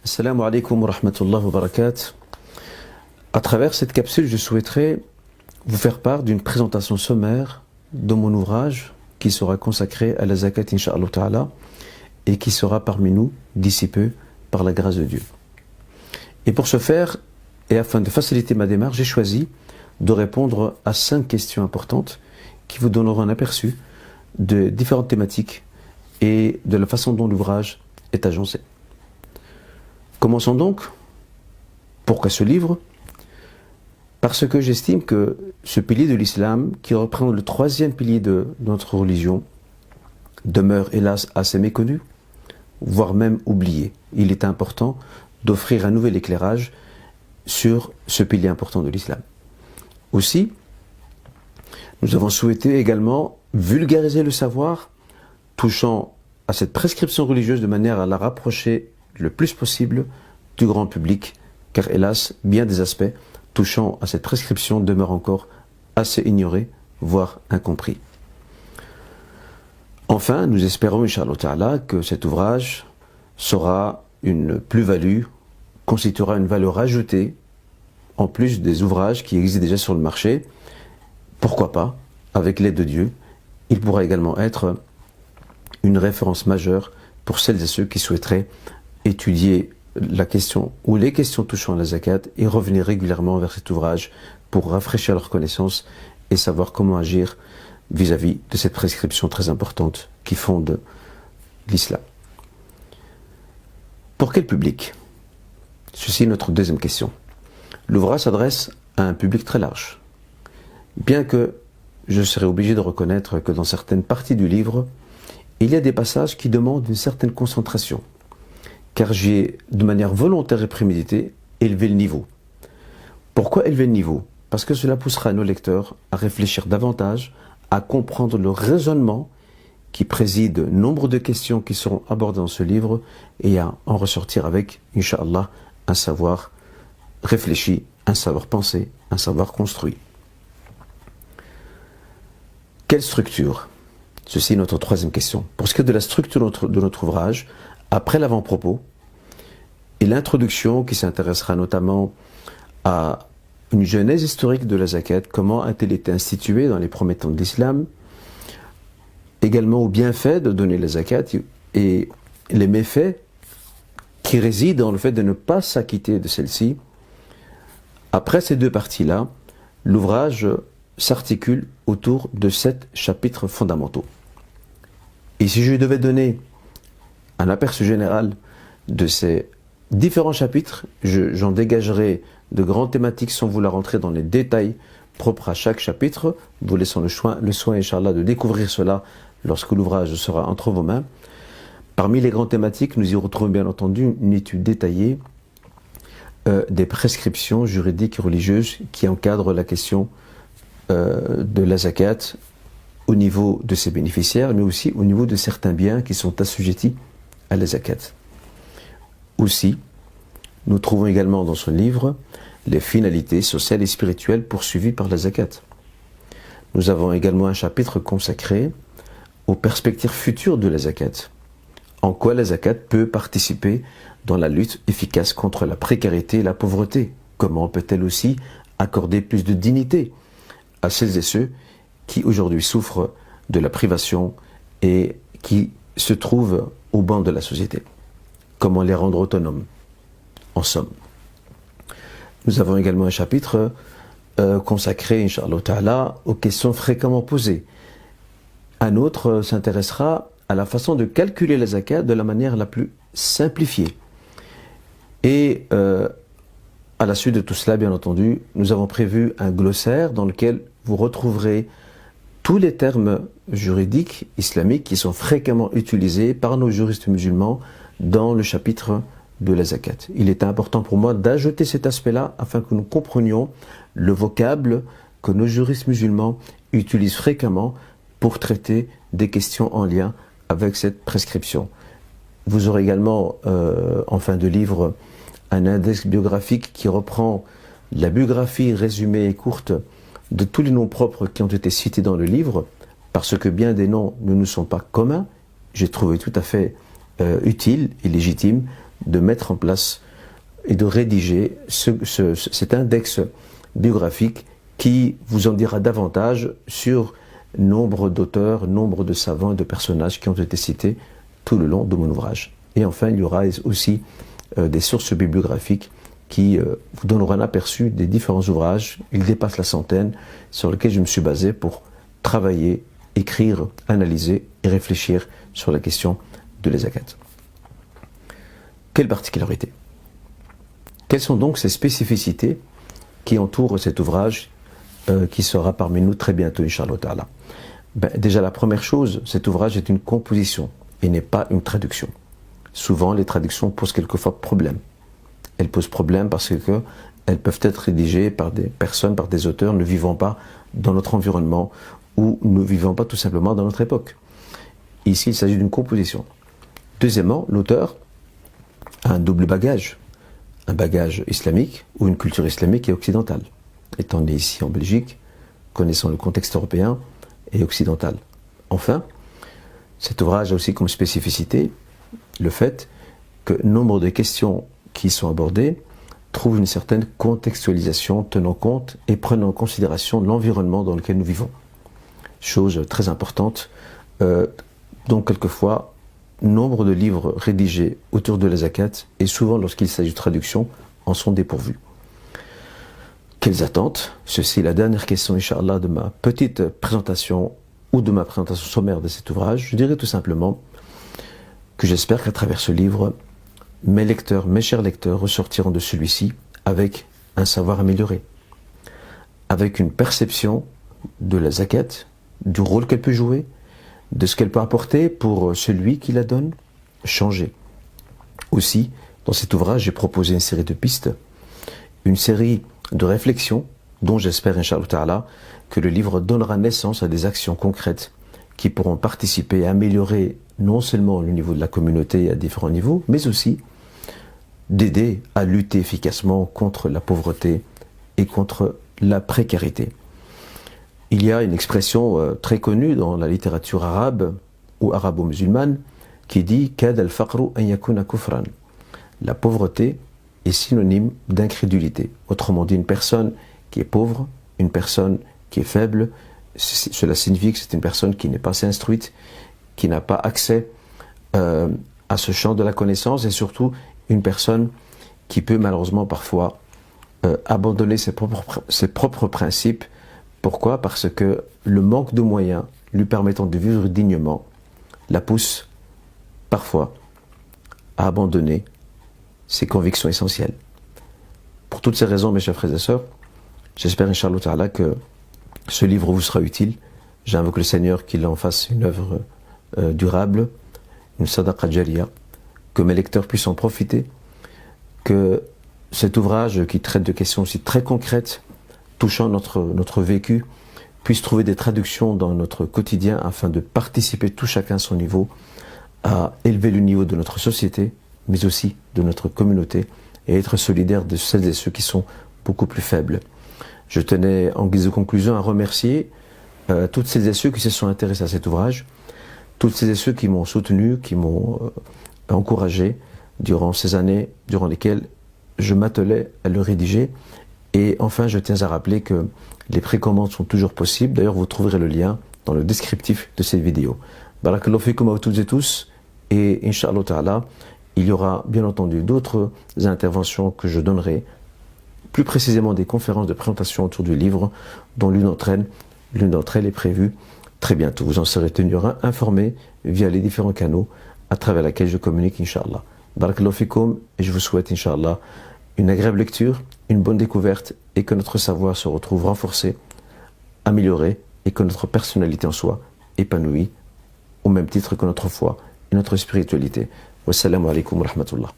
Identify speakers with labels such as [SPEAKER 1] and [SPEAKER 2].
[SPEAKER 1] Assalamu alaikum wa rahmatullahi wa barakatuh. À travers cette capsule, je souhaiterais vous faire part d'une présentation sommaire de mon ouvrage qui sera consacré à la zakat, incha'Allah ta'ala, et qui sera parmi nous d'ici peu par la grâce de Dieu. Et pour ce faire, et afin de faciliter ma démarche, j'ai choisi de répondre à 5 questions importantes qui vous donneront un aperçu de différentes thématiques et de la façon dont l'ouvrage est agencé. Commençons donc. Pourquoi ce livre? Parce que j'estime que ce pilier de l'islam, qui représente le 3e pilier de notre religion, demeure hélas assez méconnu, voire même oublié. Il est important d'offrir un nouvel éclairage sur ce pilier important de l'islam. Aussi, nous avons souhaité également vulgariser le savoir touchant à cette prescription religieuse de manière à la rapprocher le plus possible du grand public, car hélas, bien des aspects touchant à cette prescription demeurent encore assez ignorés, voire incompris. Enfin, nous espérons, incha'Allah ta'ala, que cet ouvrage sera une plus-value, constituera une valeur ajoutée, en plus des ouvrages qui existent déjà sur le marché. Pourquoi pas, avec l'aide de Dieu, il pourra également être une référence majeure pour celles et ceux qui souhaiteraient étudier la question ou les questions touchant à la zakat et revenir régulièrement vers cet ouvrage pour rafraîchir leurs connaissances et savoir comment agir vis-à-vis de cette prescription très importante qui fonde l'islam. Pour quel public? Ceci est notre deuxième question. L'ouvrage s'adresse à un public très large. Bien que je serai obligé de reconnaître que dans certaines parties du livre, il y a des passages qui demandent une certaine concentration, car j'ai, de manière volontaire et préméditée, élevé le niveau. Pourquoi élever le niveau? Parce que cela poussera nos lecteurs à réfléchir davantage, à comprendre le raisonnement qui préside nombre de questions qui seront abordées dans ce livre et à en ressortir avec, incha'Allah, un savoir réfléchi, un savoir pensé, un savoir construit. Quelle structure? Ceci est notre 3e question. Pour ce qui est de la structure de notre ouvrage, après l'avant-propos et l'introduction qui s'intéressera notamment à une genèse historique de la zakat, comment a-t-elle été instituée dans les premiers temps de l'islam, également au bienfait de donner la zakat et les méfaits qui résident dans le fait de ne pas s'acquitter de celle-ci. Après ces 2 parties-là, l'ouvrage s'articule autour de 7 chapitres fondamentaux. Et si je devais donner un aperçu général de ces différents chapitres, j'en dégagerai de grandes thématiques sans vouloir rentrer dans les détails propres à chaque chapitre, vous laissant le soin, Inch'Allah, de découvrir cela lorsque l'ouvrage sera entre vos mains. Parmi les grandes thématiques, nous y retrouvons bien entendu une étude détaillée des prescriptions juridiques et religieuses qui encadrent la question de la zakat au niveau de ses bénéficiaires, mais aussi au niveau de certains biens qui sont assujettis à la zakat. Aussi, nous trouvons également dans ce livre les finalités sociales et spirituelles poursuivies par la zakat. Nous avons également un chapitre consacré aux perspectives futures de la zakat. En quoi la zakat peut participer dans la lutte efficace contre la précarité et la pauvreté? Comment peut-elle aussi accorder plus de dignité à celles et ceux qui aujourd'hui souffrent de la privation et qui se trouvent au banc de la société? Comment les rendre autonomes? En somme. Nous avons également un chapitre consacré, incha'Allah ta'ala, aux questions fréquemment posées. Un autre s'intéressera à la façon de calculer la zakat de la manière la plus simplifiée. Et à la suite de tout cela, bien entendu, nous avons prévu un glossaire dans lequel vous retrouverez tous les termes juridiques islamiques qui sont fréquemment utilisés par nos juristes musulmans dans le chapitre de la zakat. Il est important pour moi d'ajouter cet aspect-là afin que nous comprenions le vocable que nos juristes musulmans utilisent fréquemment pour traiter des questions en lien avec cette prescription. Vous aurez également, en fin de livre, un index biographique qui reprend la biographie résumée et courte de tous les noms propres qui ont été cités dans le livre, parce que bien des noms ne nous sont pas communs. J'ai trouvé tout à fait utile et légitime de mettre en place et de rédiger cet index biographique qui vous en dira davantage sur nombre d'auteurs, nombre de savants et de personnages qui ont été cités tout le long de mon ouvrage. Et enfin, il y aura aussi des sources bibliographiques qui vous donneront un aperçu des différents ouvrages. Ils dépassent la centaine sur lesquels je me suis basé pour travailler, écrire, analyser et réfléchir sur la question de les zakat. Quelle particularité? Quelles sont donc ces spécificités qui entourent cet ouvrage qui sera parmi nous très bientôt, Inch'Allah. Déjà, la première chose, cet ouvrage est une composition et n'est pas une traduction. Souvent, les traductions posent quelquefois problème. Elles posent problème parce que elles peuvent être rédigées par des personnes, par des auteurs ne vivant pas dans notre environnement ou ne vivant pas tout simplement dans notre époque. Ici, il s'agit d'une composition. Deuxièmement, l'auteur a un double bagage. Un bagage islamique ou une culture islamique et occidentale. Étant né ici en Belgique, connaissant le contexte européen et occidental. Enfin, cet ouvrage a aussi comme spécificité le fait que nombre de questions qui sont abordées trouvent une certaine contextualisation tenant compte et prenant en considération l'environnement dans lequel nous vivons. Chose très importante. Donc quelquefois, nombre de livres rédigés autour de la zakat, et souvent lorsqu'il s'agit de traduction, en sont dépourvus. Quelles attentes? Ceci est la dernière question, Inch'Allah, de ma petite présentation ou de ma présentation sommaire de cet ouvrage. Je dirais tout simplement que j'espère qu'à travers ce livre, mes lecteurs, mes chers lecteurs, ressortiront de celui-ci avec un savoir amélioré, avec une perception de la zakat, du rôle qu'elle peut jouer, de ce qu'elle peut apporter pour celui qui la donne, changer. Aussi, dans cet ouvrage, j'ai proposé une série de pistes, une série de réflexions, dont j'espère, Inch'Allah, que le livre donnera naissance à des actions concrètes qui pourront participer à améliorer non seulement le niveau de la communauté à différents niveaux, mais aussi d'aider à lutter efficacement contre la pauvreté et contre la précarité. Il y a une expression très connue dans la littérature arabe ou arabo-musulmane qui dit « Kad al-faqru an yakuna kufran ». La pauvreté est synonyme d'incrédulité. Autrement dit, une personne qui est pauvre, une personne qui est faible, cela signifie que c'est une personne qui n'est pas assez instruite, qui n'a pas accès à ce champ de la connaissance et surtout une personne qui peut malheureusement parfois abandonner ses propres principes. Pourquoi? Parce que le manque de moyens lui permettant de vivre dignement la pousse parfois à abandonner ses convictions essentielles. Pour toutes ces raisons, mes chers frères et sœurs, j'espère, Inch'Allah, que ce livre vous sera utile. J'invoque le Seigneur qu'il en fasse une œuvre durable, une sadaqa jariya, que mes lecteurs puissent en profiter, que cet ouvrage qui traite de questions aussi très concrètes, touchant notre vécu, puisse trouver des traductions dans notre quotidien afin de participer tout chacun à son niveau à élever le niveau de notre société, mais aussi de notre communauté et être solidaire de celles et ceux qui sont beaucoup plus faibles. Je tenais en guise de conclusion à remercier toutes celles et ceux qui se sont intéressés à cet ouvrage, toutes celles et ceux qui m'ont soutenu, qui m'ont encouragé durant ces années durant lesquelles je m'attelais à le rédiger. Et enfin, je tiens à rappeler que les précommandes sont toujours possibles. D'ailleurs, vous trouverez le lien dans le descriptif de cette vidéo. Barakallahu fikum à toutes et tous. Et Inch'Allah Ta'ala, il y aura bien entendu d'autres interventions que je donnerai, plus précisément des conférences de présentation autour du livre, dont l'une d'entre elles est prévue très bientôt. Vous en serez tenu informé via les différents canaux à travers lesquels je communique, Inch'Allah. Barakallahu fikum, et je vous souhaite, Inch'Allah, une agréable lecture, une bonne découverte et que notre savoir se retrouve renforcé, amélioré et que notre personnalité en soit épanouie au même titre que notre foi et notre spiritualité. Wassalamu alaikum wa rahmatullah.